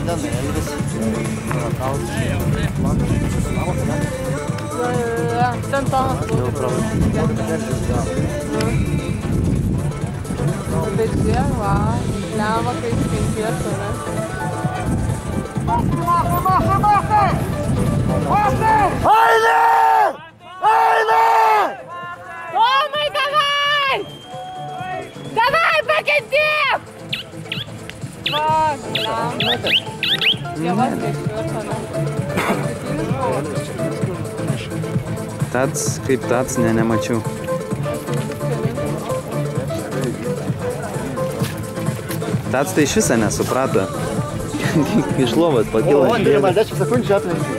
Ten elvis. Ten tonas buvo. Tai čia, va, lema kaip penkietų, ne? Eina! Eina! Tomai, davai! Davai, pakentėk! Va, lema. Dievas ketvirto, ne? Tats, kaip tats, nemačiau. Tats tai iš visą nesuprato. Iš lovos pakilo. O, Andrija, man 10 sekundžių aplenkė.